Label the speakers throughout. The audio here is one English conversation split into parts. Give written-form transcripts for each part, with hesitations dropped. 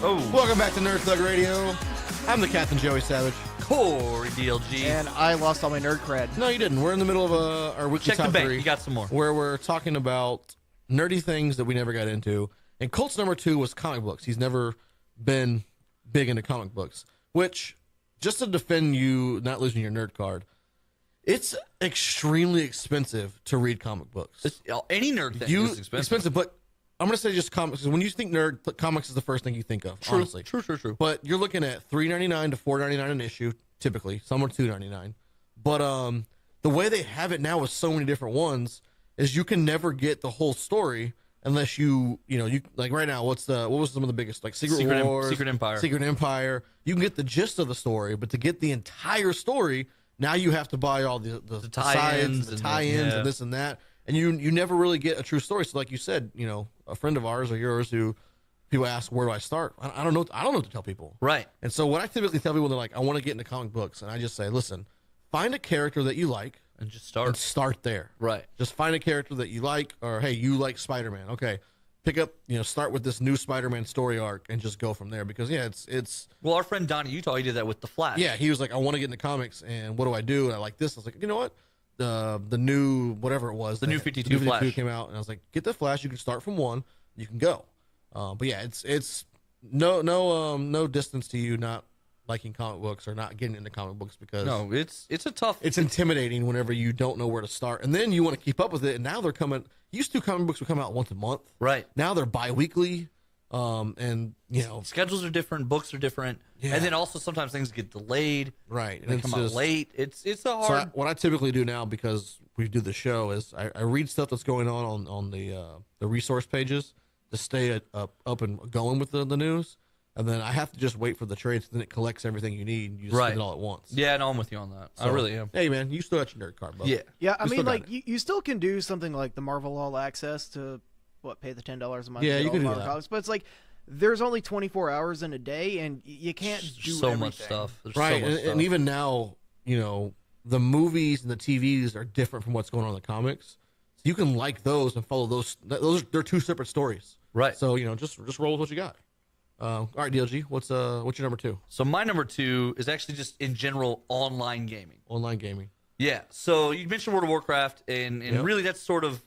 Speaker 1: Oh,
Speaker 2: Welcome back to Nerd Thug Radio. I'm the Captain Joey Savage.
Speaker 1: Corey DLG.
Speaker 3: And I lost all my nerd cred.
Speaker 2: No, you didn't. We're in the middle of our weekly
Speaker 1: Check the
Speaker 2: top
Speaker 1: bank.
Speaker 2: 3.
Speaker 1: You got some more.
Speaker 2: Where we're talking about nerdy things that we never got into. And Colt's number 2 was comic books. He's never been big into comic books. Which, just to defend you not losing your nerd card, it's extremely expensive to read comic books.
Speaker 1: Any nerd thing is expensive.
Speaker 2: But I'm going to say just comics. 'Cause when you think nerd, comics is the first thing you think of, honestly.
Speaker 1: True.
Speaker 2: But you're looking at $3.99 to $4.99 an issue, typically. Some are $2.99. But the way they have it now with so many different ones is you can never get the whole story unless you like right now. What was some of the biggest, like Secret Wars,
Speaker 1: Secret Empire.
Speaker 2: Secret Empire. You can get the gist of the story, but to get the entire story, now you have to buy all the
Speaker 1: tie-ins,
Speaker 2: and this and that. And you never really get a true story. So like you said, a friend of ours or yours who people ask, where do I start? I don't know. I don't know what to tell people.
Speaker 1: Right.
Speaker 2: And so what I typically tell people, they're like, I want to get into comic books. And I just say, listen, find a character that you like.
Speaker 1: And just start.
Speaker 2: And start there.
Speaker 1: Right.
Speaker 2: Just find a character that you like, or hey, you like Spider-Man. Okay. Pick up, start with this new Spider-Man story arc and just go from there. Because it's
Speaker 1: Well, our friend Donnie Utah, he did that with The Flash.
Speaker 2: yeah, he was like, I want to get into comics and what do I do? And I like this. I was like, you know what? The new whatever it was,
Speaker 1: The new 52 Flash
Speaker 2: came out, and I was like, get the Flash. You can start from 1, you can go. But yeah, it's no distance to you not liking comic books or not getting into comic books because
Speaker 1: No, it's a tough.
Speaker 2: it's intimidating whenever you don't know where to start, and then you want to keep up with it. And now they're coming. Used to comic books would come out once a month.
Speaker 1: Right.
Speaker 2: Now they're bi-weekly, and
Speaker 1: schedules are different, books are different,
Speaker 2: Yeah.
Speaker 1: and then also sometimes things get delayed.
Speaker 2: right.
Speaker 1: They come out late. It's a
Speaker 2: So
Speaker 1: hard.
Speaker 2: what I typically do now, because we do the show, is I read stuff that's going on the resource pages to stay up and going with the news, and then I have to just wait for the trades. Then it collects everything you need. And you just
Speaker 1: Right.
Speaker 2: get it all at once.
Speaker 1: Yeah, no, I'm with you on that. I
Speaker 2: So,
Speaker 1: really am.
Speaker 2: Hey man, you still got your nerd card, bud.
Speaker 1: Yeah.
Speaker 3: Yeah, I
Speaker 2: We
Speaker 3: mean,
Speaker 2: still got
Speaker 3: like, you still can do something like the Marvel All Access to, pay the $10 a month
Speaker 2: Yeah,
Speaker 3: to
Speaker 2: you
Speaker 3: get
Speaker 2: can
Speaker 3: all
Speaker 2: do
Speaker 3: the Marvel
Speaker 2: that.
Speaker 3: comics, but it's like, there's only 24 hours in a day, and you can't do
Speaker 1: so
Speaker 3: everything.
Speaker 1: much stuff. There's
Speaker 2: Right,
Speaker 1: so much
Speaker 2: and,
Speaker 1: stuff.
Speaker 2: and even now, the movies and the TVs are different from what's going on in the comics. So you can like those and follow those. They're 2 separate stories.
Speaker 1: Right.
Speaker 2: So just roll with what you got. All right, DLG, what's your number 2?
Speaker 1: So my number 2 is actually just in general online gaming.
Speaker 2: Online gaming.
Speaker 1: Yeah. So you mentioned World of Warcraft, and
Speaker 2: Yep.
Speaker 1: really that's sort of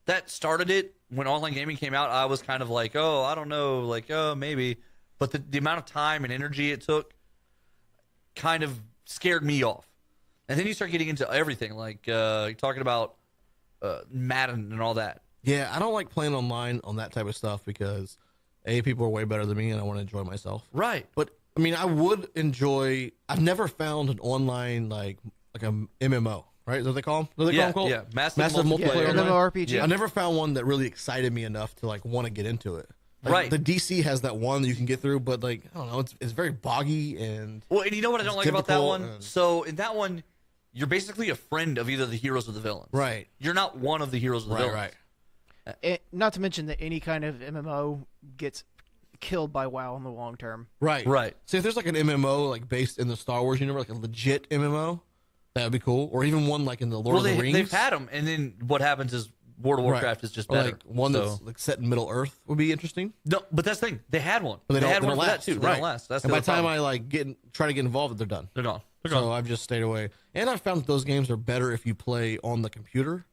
Speaker 1: that started it. When online gaming came out, I was kind of like, oh, I don't know, like, oh, maybe. But the amount of time and energy it took kind of scared me off. And then you start getting into everything, like you're talking about Madden and all that.
Speaker 2: Yeah, I don't like playing online on that type of stuff because people are way better than me, and I want to enjoy myself.
Speaker 1: Right.
Speaker 2: But I mean, I would enjoy. I've never found an online like a MMO, right? Is that what they call them? What do they
Speaker 1: Yeah,
Speaker 2: call them?
Speaker 1: yeah. Massive
Speaker 3: Yeah,
Speaker 1: multiplayer
Speaker 2: online.
Speaker 3: MMORPG.
Speaker 2: I never found one that really excited me enough to like want to get into it. Like,
Speaker 1: Right.
Speaker 2: The DC has that one that you can get through, but like I don't know, it's very boggy and
Speaker 1: Well, and you know what I don't like about that
Speaker 2: difficult
Speaker 1: one?
Speaker 2: and-
Speaker 1: So in that one, you're basically a friend of either the heroes or the villains.
Speaker 2: right,
Speaker 1: You're not one of the heroes or the villains.
Speaker 2: right.
Speaker 3: Not to mention that any kind of MMO gets killed by WoW in the long term.
Speaker 2: Right. See, if there's like an MMO like based in the Star Wars universe, like a legit MMO, that would be cool. Or even one like in the Lord
Speaker 1: Well,
Speaker 2: of the Rings.
Speaker 1: they've had them, and then what happens is World of
Speaker 2: Right.
Speaker 1: Warcraft is just
Speaker 2: Or
Speaker 1: better.
Speaker 2: like one
Speaker 1: So-
Speaker 2: that's like set in Middle Earth would be interesting.
Speaker 1: No, but that's the thing. They had one.
Speaker 2: But
Speaker 1: They had
Speaker 2: they
Speaker 1: one
Speaker 2: don't
Speaker 1: for that
Speaker 2: last.
Speaker 1: too. They
Speaker 2: Right.
Speaker 1: don't last. That's
Speaker 2: and
Speaker 1: the
Speaker 2: by
Speaker 1: other
Speaker 2: the time
Speaker 1: problem.
Speaker 2: I like try to get involved, they're done.
Speaker 1: They're gone. They're
Speaker 2: So
Speaker 1: gone.
Speaker 2: I've just stayed away. And I've found that those games are better if you play on the computer.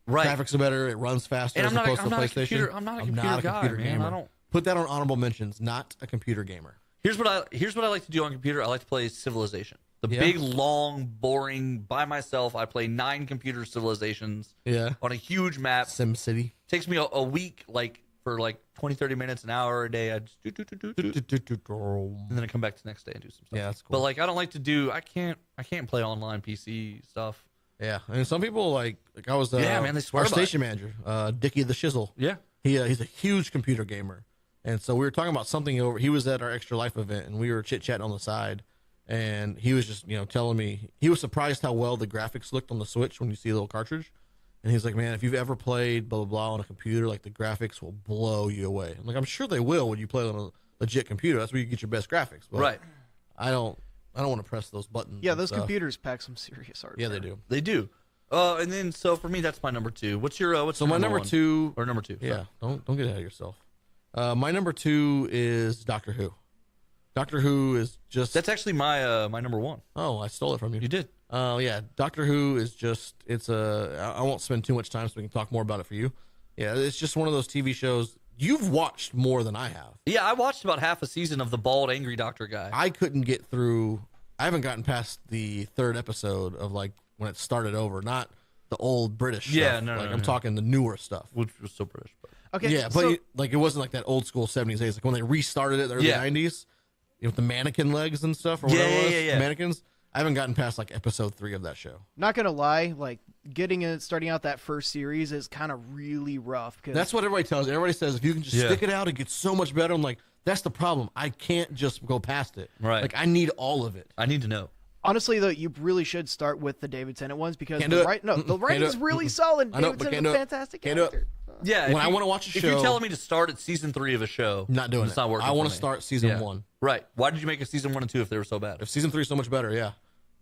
Speaker 1: Right.
Speaker 2: Graphics are better. It runs faster
Speaker 1: And
Speaker 2: as
Speaker 1: I'm not a-
Speaker 2: opposed
Speaker 1: I'm
Speaker 2: to
Speaker 1: not a
Speaker 2: PlayStation.
Speaker 1: computer- I'm not a computer guy, man.
Speaker 2: gamer.
Speaker 1: I don't-
Speaker 2: Put that on honorable mentions. Not a computer gamer.
Speaker 1: Here's what I like to do on computer. I like to play Civilization. The
Speaker 2: Yeah.
Speaker 1: big, long, boring. By myself, I play 9 computer civilizations
Speaker 2: Yeah.
Speaker 1: on a huge map.
Speaker 2: SimCity.
Speaker 1: Takes me a week, like for like 20, 30 minutes, an hour a day. I just and then I come back the next day and do some stuff.
Speaker 2: Yeah, that's cool.
Speaker 1: But like I don't like to do. I can't play online PC stuff.
Speaker 2: Yeah, and some people like I was
Speaker 1: Yeah, man, they swear
Speaker 2: our
Speaker 1: by it.
Speaker 2: station manager, Dickie the Schissel.
Speaker 1: Yeah.
Speaker 2: He's a huge computer gamer, and so we were talking about something over. He was at our Extra Life event, and we were chit chatting on the side, and he was just telling me he was surprised how well the graphics looked on the Switch when you see a little cartridge, and he's like, man, if you've ever played blah blah blah on a computer, like the graphics will blow you away. I'm like, I'm sure they will when you play on a legit computer. That's where you get your best graphics. But
Speaker 1: Right.
Speaker 2: I don't want to press those buttons.
Speaker 3: Yeah,
Speaker 2: and
Speaker 3: those
Speaker 2: stuff.
Speaker 3: computers pack some serious hardware.
Speaker 2: Yeah, they do.
Speaker 1: They do. And then so for me, that's my number 2. What's your what's
Speaker 2: So
Speaker 1: your
Speaker 2: my number
Speaker 1: one?
Speaker 2: 2,
Speaker 1: or number 2?
Speaker 2: yeah, don't get ahead of yourself. My number 2 is Doctor Who. Doctor Who is just
Speaker 1: That's actually my my number 1.
Speaker 2: Oh, I stole it from you.
Speaker 1: You did.
Speaker 2: Oh yeah, Doctor Who is just I won't spend too much time so we can talk more about it for you. Yeah, it's just one of those TV shows you've watched more than I have.
Speaker 1: Yeah, I watched about half a season of the bald angry doctor guy.
Speaker 2: I couldn't get through. I haven't gotten past the 3rd episode of like when it started over, not the old British
Speaker 1: Yeah,
Speaker 2: stuff.
Speaker 1: no,
Speaker 2: like
Speaker 1: no,
Speaker 2: I'm
Speaker 1: no.
Speaker 2: talking the newer stuff.
Speaker 1: Which was so British. But.
Speaker 3: Okay.
Speaker 2: Yeah, but
Speaker 3: so,
Speaker 2: like it wasn't like that old school 70s days. Like when they restarted it in the early
Speaker 1: Yeah.
Speaker 2: 90s, with the mannequin legs and stuff or whatever it was.
Speaker 1: Yeah.
Speaker 2: Mannequins. I haven't gotten past like episode 3 of that show.
Speaker 3: not gonna lie, like starting out that first series is kind of really rough. Cause
Speaker 2: That's what everybody tells. Everybody says if you can just
Speaker 1: Yeah.
Speaker 2: stick it out, it gets so much better. I'm like, that's the problem. I can't just go past it.
Speaker 1: Right.
Speaker 2: Like I need all of it.
Speaker 1: I need to know.
Speaker 3: honestly, though, you really should start with the David Tennant ones because
Speaker 2: Can't do it.
Speaker 3: the writing
Speaker 2: do
Speaker 3: is
Speaker 2: it.
Speaker 3: really solid.
Speaker 2: I know,
Speaker 3: David
Speaker 2: but
Speaker 3: Tennant's
Speaker 2: can't
Speaker 3: a
Speaker 2: do it.
Speaker 3: fantastic
Speaker 2: Can't do it.
Speaker 3: character.
Speaker 1: Yeah,
Speaker 2: When I wanna watch a
Speaker 1: if you're
Speaker 2: show-
Speaker 1: telling me to start at season 3 of a show,
Speaker 2: I'm not doing
Speaker 1: it's
Speaker 2: it.
Speaker 1: not working.
Speaker 2: I
Speaker 1: want
Speaker 2: want to start season 1.
Speaker 1: Right. Why did you make a season 1 and 2 if they were so bad?
Speaker 2: If season 3 is so much better, yeah.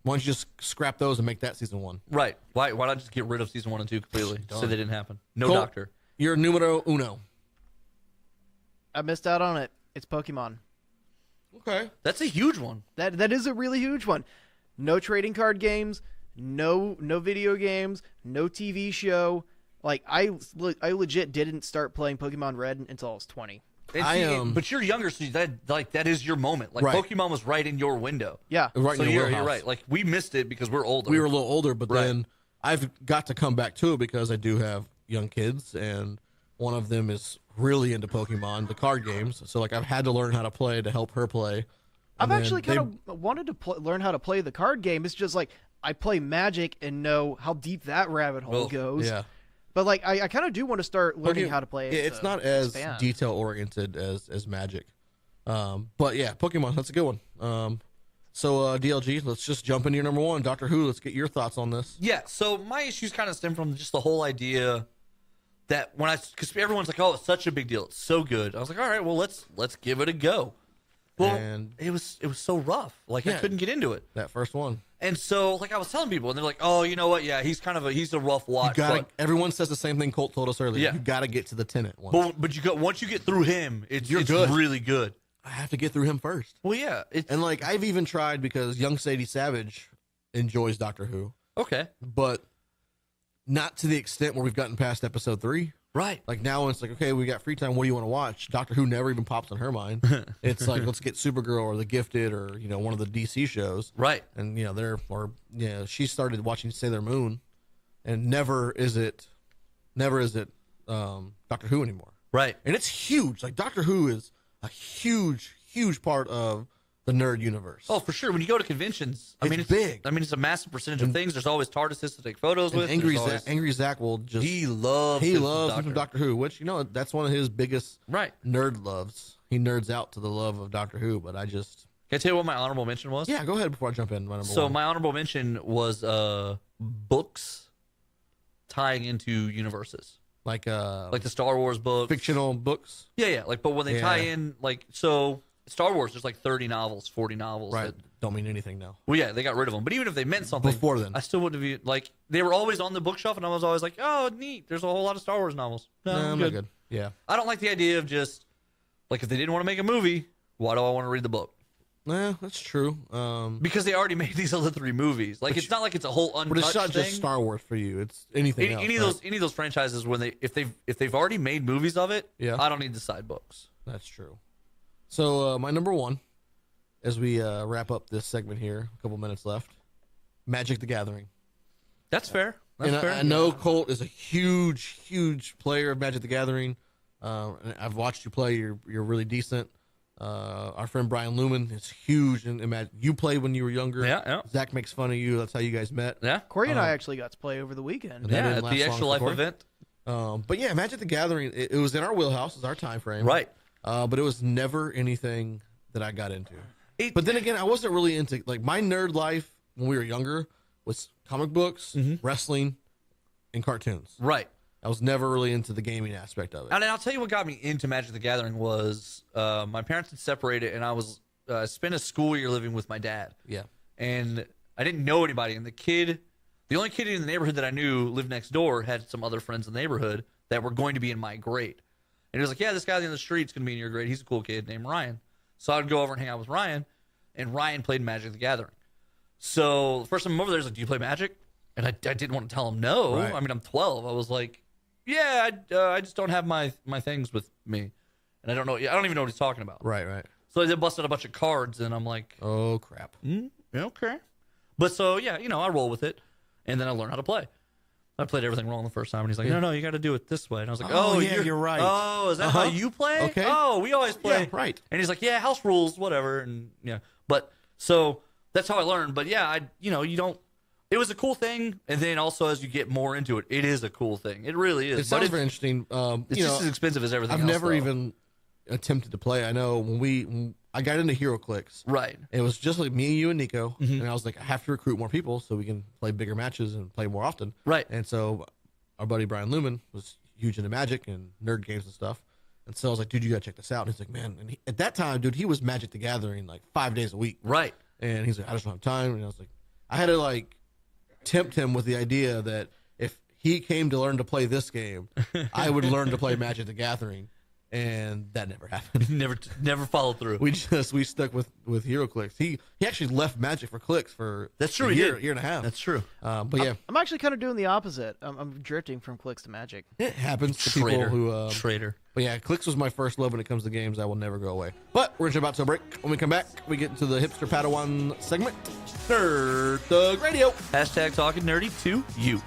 Speaker 2: Why don't you just scrap those and make that season 1?
Speaker 1: Right. Why not just get rid of season 1 and 2 completely? So they didn't happen. No
Speaker 2: Colt,
Speaker 1: doctor.
Speaker 2: You're numero uno.
Speaker 3: I missed out on it. It's Pokemon.
Speaker 2: Okay.
Speaker 1: That's a huge one.
Speaker 3: That is a really huge one. No trading card games, no video games, no TV show. Like I legit didn't start playing Pokemon Red until I was 20.
Speaker 1: And but you're younger, so that is your moment. Like
Speaker 2: Right.
Speaker 1: Pokemon was right in your window.
Speaker 3: Yeah.
Speaker 2: Right
Speaker 1: So
Speaker 2: in your
Speaker 1: you're
Speaker 2: wheelhouse.
Speaker 1: right. Like we missed it because we're older.
Speaker 2: We were a little older, but
Speaker 1: Right.
Speaker 2: then I've got to come back to it because I do have young kids, and one of them is really into Pokemon, the card games. So like I've had to learn how to play to help her play.
Speaker 3: I've
Speaker 2: And then
Speaker 3: actually
Speaker 2: they-
Speaker 3: kind of wanted to learn how to play the card game. It's just like I play Magic and know how deep that rabbit hole
Speaker 1: Well,
Speaker 3: goes.
Speaker 2: yeah.
Speaker 3: But like I kind of do want to start learning how to play it.
Speaker 2: It's
Speaker 3: to
Speaker 2: not as
Speaker 3: expand.
Speaker 2: detail oriented as Magic, but yeah, Pokemon, that's a good one. So DLG, let's just jump into your number 1, Doctor Who. Let's get your thoughts on this.
Speaker 1: Yeah, so my issues kind of stem from just the whole idea that because everyone's like, oh, it's such a big deal, it's so good. I was like, all right, well, let's give it a go. Well,
Speaker 2: And-
Speaker 1: it was so rough. Like I
Speaker 2: Yeah.
Speaker 1: couldn't get into it,
Speaker 2: That first one.
Speaker 1: and so like I was telling people, and they're like, oh, you know what? Yeah, he's a rough watch.
Speaker 2: Everyone says the same thing Colt told us earlier.
Speaker 1: Yeah.
Speaker 2: You got to get to the Tenant one.
Speaker 1: but once you get through him, it's
Speaker 2: You're good.
Speaker 1: really good.
Speaker 2: I have to get through him first.
Speaker 1: Well, yeah, it's
Speaker 2: And like I've even tried because young Sadie Savage enjoys Doctor Who,
Speaker 1: okay,
Speaker 2: but not to the extent where we've gotten past episode 3.
Speaker 1: right?
Speaker 2: Like now it's like, okay, we got free time. What do you want to watch? Doctor Who never even pops in her mind. It's like, let's get Supergirl or The Gifted or, one of the DC shows.
Speaker 1: Right.
Speaker 2: And, she started watching Sailor Moon, and never is it Doctor Who anymore.
Speaker 1: Right.
Speaker 2: And it's huge. Like Doctor Who is a huge, huge part of the nerd universe.
Speaker 1: Oh, for sure. When you go to conventions,
Speaker 2: It's big.
Speaker 1: I mean, it's a massive percentage of things. There's always TARDISes to take photos
Speaker 2: and
Speaker 1: with.
Speaker 2: Angry,
Speaker 1: There's always-
Speaker 2: Angry Zach will just
Speaker 1: He loves
Speaker 2: he
Speaker 1: his
Speaker 2: loves Doctor Who, which that's one of his biggest
Speaker 1: Right.
Speaker 2: nerd loves. He nerds out to the love of Doctor Who, but I just
Speaker 1: Can I tell you what my honorable mention was?
Speaker 2: go ahead before I jump in. My number
Speaker 1: So
Speaker 2: one.
Speaker 1: my honorable mention was books tying into universes,
Speaker 2: like
Speaker 1: like the Star Wars books.
Speaker 2: fictional books,
Speaker 1: Yeah. Like, but when they tie
Speaker 2: Yeah.
Speaker 1: in, like, so Star Wars, there's like 30 novels, 40 novels.
Speaker 2: right?
Speaker 1: that-
Speaker 2: Don't mean anything now.
Speaker 1: well, yeah, they got rid of them. But even if they meant something
Speaker 2: Before then.
Speaker 1: I still wouldn't have like they were always on the bookshelf, and I was always like, oh, neat. There's a whole lot of Star Wars novels. No,
Speaker 2: Nah,
Speaker 1: I'm
Speaker 2: I'm
Speaker 1: good.
Speaker 2: not good. Yeah,
Speaker 1: I don't like the idea of just like if they didn't want to make a movie, why do I want to read the book?
Speaker 2: nah, that's true.
Speaker 1: Because they already made these other 3 movies. Like it's not like it's a whole untouched
Speaker 2: But it's not
Speaker 1: thing.
Speaker 2: just Star Wars for you. It's anything else.
Speaker 1: Any of those franchises when if they've already made movies of it,
Speaker 2: Yeah.
Speaker 1: I don't need the side books.
Speaker 2: That's true. So my number 1, as we wrap up this segment here, a couple minutes left, Magic the Gathering.
Speaker 1: That's fair. That's
Speaker 2: And
Speaker 1: fair.
Speaker 2: I know Colt is a huge, huge player of Magic the Gathering. And I've watched you play. You're really decent. Our friend Brian Lumen is huge in Magic. You played when you were younger.
Speaker 1: Yeah.
Speaker 2: Zach makes fun of you. That's how you guys met.
Speaker 1: Yeah.
Speaker 3: Corey and I actually got to play over the weekend.
Speaker 2: That
Speaker 1: Yeah.
Speaker 2: didn't
Speaker 1: At
Speaker 2: last
Speaker 1: the
Speaker 2: long
Speaker 1: Extra
Speaker 2: for
Speaker 1: Life
Speaker 2: Corey.
Speaker 1: event.
Speaker 2: But yeah, Magic the Gathering. It was in our wheelhouse. It's our time frame.
Speaker 1: Right.
Speaker 2: But it was never anything that I got into.
Speaker 1: It-
Speaker 2: But then again, I wasn't really into like my nerd life when we were younger was comic books, wrestling, and cartoons.
Speaker 1: Right.
Speaker 2: I was never really into the gaming aspect of it.
Speaker 1: And I'll tell you what got me into Magic the Gathering was my parents had separated, and I was spent a school year living with my dad.
Speaker 2: Yeah.
Speaker 1: And I didn't know anybody. And the The only kid in the neighborhood that I knew lived next door had some other friends in the neighborhood that were going to be in my grade. And he was like, yeah, this guy in the street's going to be in your grade. He's a cool kid named Ryan. So I'd go over and hang out with Ryan, and Ryan played Magic the Gathering. So the first time I'm over there, he's like, do you play Magic? And I didn't want to tell him no.
Speaker 2: Right.
Speaker 1: I mean, I'm 12. I was like, yeah, I just don't have my things with me. And I don't even know what he's talking about.
Speaker 2: Right, right.
Speaker 1: So they busted a bunch of cards, and I'm like,
Speaker 2: oh, crap.
Speaker 1: Okay. But so, yeah, I roll with it, and then I learn how to play. I played everything wrong the first time, and he's like, no, you got to do it this way. And I was like,
Speaker 2: oh yeah, you're right.
Speaker 1: Oh, is that how you play?
Speaker 2: Okay.
Speaker 1: Oh, we always play.
Speaker 2: Yeah, right.
Speaker 1: And he's like, yeah, house rules, whatever. And, yeah. But, so, that's how I learned. But, yeah, you don't. It was a cool thing, and then also as you get more into it, it is a cool thing. It really is.
Speaker 2: It sounds very interesting.
Speaker 1: It's just as expensive as everything
Speaker 2: I've
Speaker 1: else,
Speaker 2: never
Speaker 1: though.
Speaker 2: even attempted to play. I know when I got into HeroClix,
Speaker 1: Right.
Speaker 2: it was just like me, you, and Nico, and I was like, I have to recruit more people so we can play bigger matches and play more often.
Speaker 1: Right.
Speaker 2: And so our buddy Brian Lumen was huge into Magic and nerd games and stuff. And so I was like, dude, you gotta check this out. And he's like, man, and at that time, dude, he was Magic the Gathering like 5 days a week.
Speaker 1: Right.
Speaker 2: And he's like, I just don't have time. And I was like, I had to like tempt him with the idea that if he came to learn to play this game, I would learn to play Magic the Gathering. And that never happened.
Speaker 1: Never followed through.
Speaker 2: We stuck with HeroClix. He actually left Magic for Clicks for
Speaker 1: That's true.
Speaker 2: a
Speaker 1: He
Speaker 2: year,
Speaker 1: did.
Speaker 2: year and a half.
Speaker 1: That's true.
Speaker 2: But yeah,
Speaker 3: I'm actually kind of doing the opposite. I'm drifting from Clicks to Magic.
Speaker 2: it happens to
Speaker 1: Traitor.
Speaker 2: people who.
Speaker 1: Traitor.
Speaker 2: But yeah, Clicks was my first love when it comes to games. I will never go away. But we're just about to a break. When we come back, we get into the hipster Padawan segment, Nerd Thug Radio.
Speaker 1: Hashtag talking nerdy to you.